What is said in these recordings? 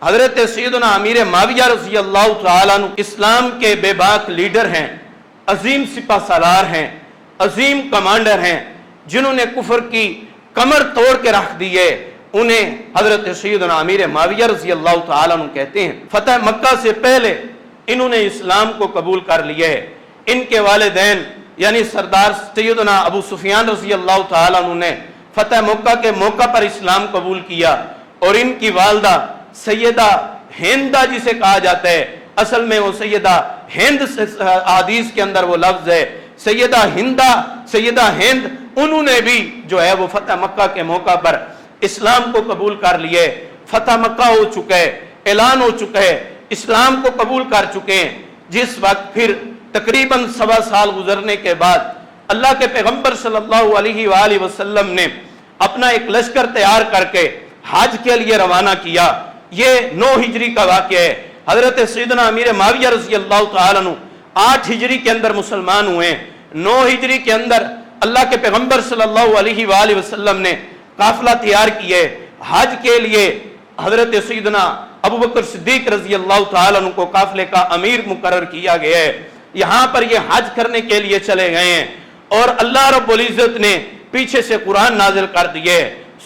حضرت سیدنا امیر معاویہ رضی اللہ تعالیٰ عنہ اسلام کے بے باک لیڈر ہیں، عظیم سپہ سالار ہیں، عظیم کمانڈر ہیں، جنہوں نے کفر کی کمر توڑ کے رکھ دی ہے۔ انہیں حضرت سیدنا امیر معاویہ رضی اللہ تعالیٰ عنہ کہتے ہیں۔ فتح مکہ سے پہلے انہوں نے اسلام کو قبول کر لیا ہے۔ ان کے والدین یعنی سردار سیدنا ابو سفیان رضی اللہ تعالیٰ عنہ نے فتح مکہ کے موقع پر اسلام قبول کیا، اور ان کی والدہ سیدہ ہندہ جسے کہا جاتا ہے، اصل میں وہ سیدہ ہند حدیث کے اندر وہ لفظ ہے، سیدہ ہند، انہوں نے بھی جو ہے وہ فتح مکہ کے موقع پر اسلام کو قبول کر لیے۔ فتح مکہ ہو چکا ہے، اعلان ہو چکا ہے، اسلام کو قبول کر چکے ہیں۔ جس وقت پھر تقریباً 1.25 سال گزرنے کے بعد اللہ کے پیغمبر صلی اللہ علیہ وآلہ وسلم نے اپنا ایک لشکر تیار کر کے حج کے لیے روانہ کیا۔ یہ 9 ہجری کا واقعہ ہے۔ حضرت سیدنا امیر معاویہ رضی اللہ تعالیٰ عنہ 8 ہجری کے اندر مسلمان ہوئے ہیں۔ 9 ہجری کے اندر اللہ کے پیغمبر صلی اللہ علیہ وآلہ وسلم نے قافلہ تیار کیے حج کے لیے۔ حضرت سیدنا ابو بکر صدیق رضی اللہ تعالیٰ عنہ کو قافلے کا امیر مقرر کیا گیا ہے۔ یہاں پر یہ حج کرنے کے لیے چلے گئے ہیں، اور اللہ رب العزت نے پیچھے سے قرآن نازل کر دیے۔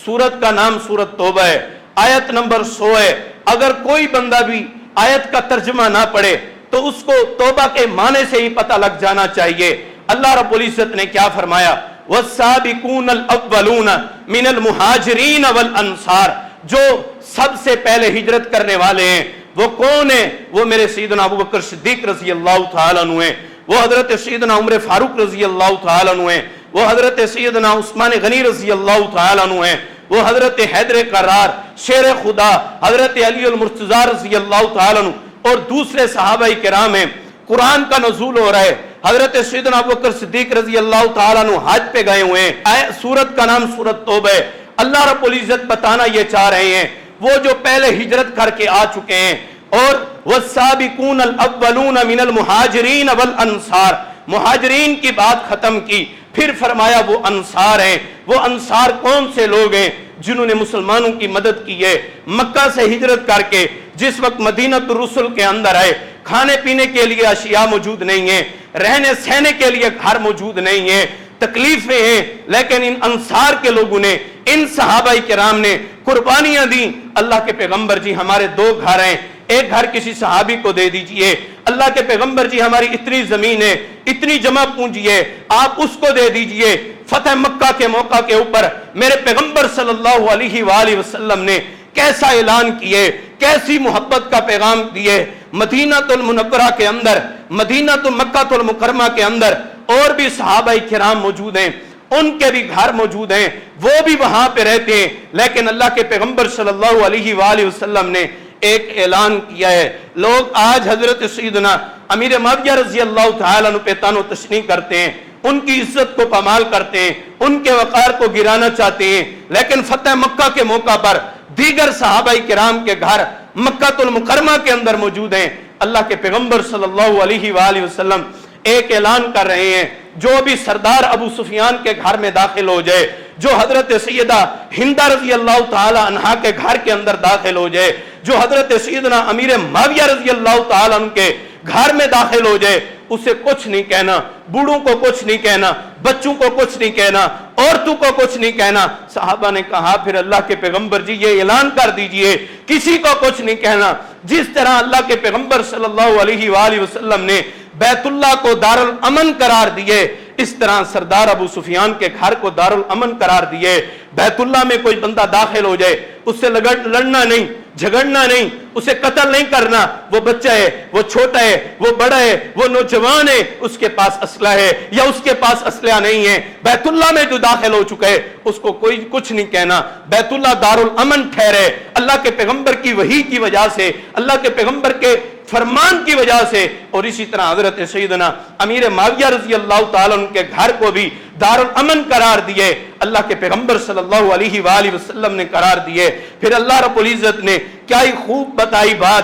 سورت کا نام سورت توبہ ہے، آیت نمبر 100 ہے۔ اگر کوئی بندہ بھی آیت کا ترجمہ نہ پڑھے تو اس کو توبہ کے معنی سے ہی پتہ لگ جانا چاہیے۔ اللہ رب العزت نے کیا فرمایا؟ وَالسَّابِقُونَ الْأَوَّلُونَ مِنَ الْمُهَاجِرِينَ وَالْأَنصَارِ، جو سب سے پہلے ہجرت کرنے والے ہیں وہ کون ہیں؟ وہ میرے سیدنا ابو بکر صدیق رضی اللہ تعالیٰ عنہ ہیں، وہ حضرت سیدنا عمر فاروق رضی اللہ تعالیٰ عنہ ہیں، وہ حضرت سیدنا عثمان غنی رضی اللہ تعالیٰ عنہ ہیں، وہ حضرت حیدر قرار شیر خدا حضرت علی المرتضیٰ رضی اللہ تعالیٰ عنہ اور دوسرے صحابہ کرام ہیں۔ قرآن کا نزول ہو رہا ہے، حضرت سیدنا ابو بکر صدیق رضی اللہ تعالیٰ عنہ حج پہ گئے ہوئے ہیں۔ سورت کا نام سورت توبہ ہے۔ اللہ رب العزت بتانا یہ چاہ رہے ہیں وہ جو پہلے ہجرت کر کے آ چکے ہیں، اور والسابقون الاولون من المہاجرین والانصار، مہاجرین کی بات ختم کی، پھر فرمایا وہ انصار ہیں۔ وہ انصار کون سے لوگ ہیں؟ جنہوں نے مسلمانوں کی مدد کی ہے۔ مکہ سے ہجرت کر کے جس وقت مدینہ الرسل کے اندر آئے، کھانے پینے کے لیے اشیاء موجود نہیں ہیں، رہنے سہنے کے لیے گھر موجود نہیں ہیں، تکلیفیں ہیں، لیکن ان انصار کے لوگوں نے، ان صحابہ کرام نے قربانیاں دیں۔ اللہ کے پیغمبر جی ہمارے 2 گھر ہیں، ایک گھر کسی صحابی کو دے دیجئے۔ اللہ کے پیغمبر جی ہماری اتنی زمین ہے، اتنی جمع پونجی ہے، آپ اس کو دے دیجئے۔ فتح مکہ کے موقع کے اوپر میرے پیغمبر صلی اللہ علیہ وآلہ وسلم نے کیسا اعلان کیے، کیسی محبت کا پیغام دیے۔ مدینہ المنورہ کے اندر، مدینہ مکہ المکرمہ کے اندر اور بھی صحابہ کرام موجود ہیں، ان کے بھی گھر موجود ہیں، وہ بھی وہاں پہ رہتے ہیں، لیکن اللہ کے پیغمبر صلی اللہ علیہ وآلہ وسلم نے ایک اعلان کیا ہے۔ لوگ آج حضرت سیدنا امیر معاویہ رضی اللہ تعالیٰ عنہ پہ طعن و تشنیع کرتے ہیں، ان کی عزت کو پامال کرتے ہیں، ان کے وقار کو گرانا چاہتے ہیں، لیکن فتح مکہ کے موقع پر دیگر صحابہ کرام کے گھر مکہ المکرمہ کے اندر موجود ہیں۔ اللہ کے پیغمبر صلی اللہ علیہ وآلہ وسلم ایک اعلان کر رہے ہیں، جو بھی سردار ابو سفیان کے گھر میں داخل ہو جائے، جو حضرت سیدہ ہندہ رضی اللہ تعالی عنہا کے گھر کے اندر داخل ہو جائے، جو حضرت سیدنا امیر معاویہ رضی اللہ تعالی عنہ کے گھر میں داخل ہو جائے، اسے کچھ نہیں کہنا، بوڑھوں کو کچھ نہیں کہنا، بچوں کو کچھ نہیں کہنا، عورتوں کو کچھ نہیں کہنا۔ صحابہ نے کہا پھر اللہ کے پیغمبر جی یہ اعلان کر دیجئے کسی کو کچھ نہیں کہنا۔ جس طرح اللہ کے پیغمبر صلی اللہ علیہ وآلہ وسلم نے بیت اللہ کو دارالامن قرار دیے، اس طرح سردار ابو سفیان کے گھر کو دارالامن قرار دیے۔ بیت اللہ میں کوئی بندہ داخل ہو جائے، اس سے لڑنا نہیں، جھگڑنا نہیں، اسے قتل نہیں کرنا۔ وہ بچہ ہے، وہ چھوٹا ہے، وہ بڑا ہے، وہ نوجوان ہے، اس کے پاس اسلحہ ہے یا اس کے پاس اسلحہ نہیں ہے، بیت اللہ میں جو داخل ہو چکا ہے اس کو کوئی کچھ نہیں کہنا۔ بیت اللہ دارالامن ٹھہرے اللہ کے پیغمبر کی وحی کی وجہ سے، اللہ کے پیغمبر کے فرمان کی وجہ سے، اور اسی طرح حضرت سیدنا امیر معاویہ رضی اللہ تعالیٰ عنہ کے گھر کو بھی دارالامن قرار دیے، اللہ کے پیغمبر صلی اللہ علیہ وآلہ وسلم نے قرار دیے۔ پھر اللہ رب العزت نے کیا ہی خوب بتائی بات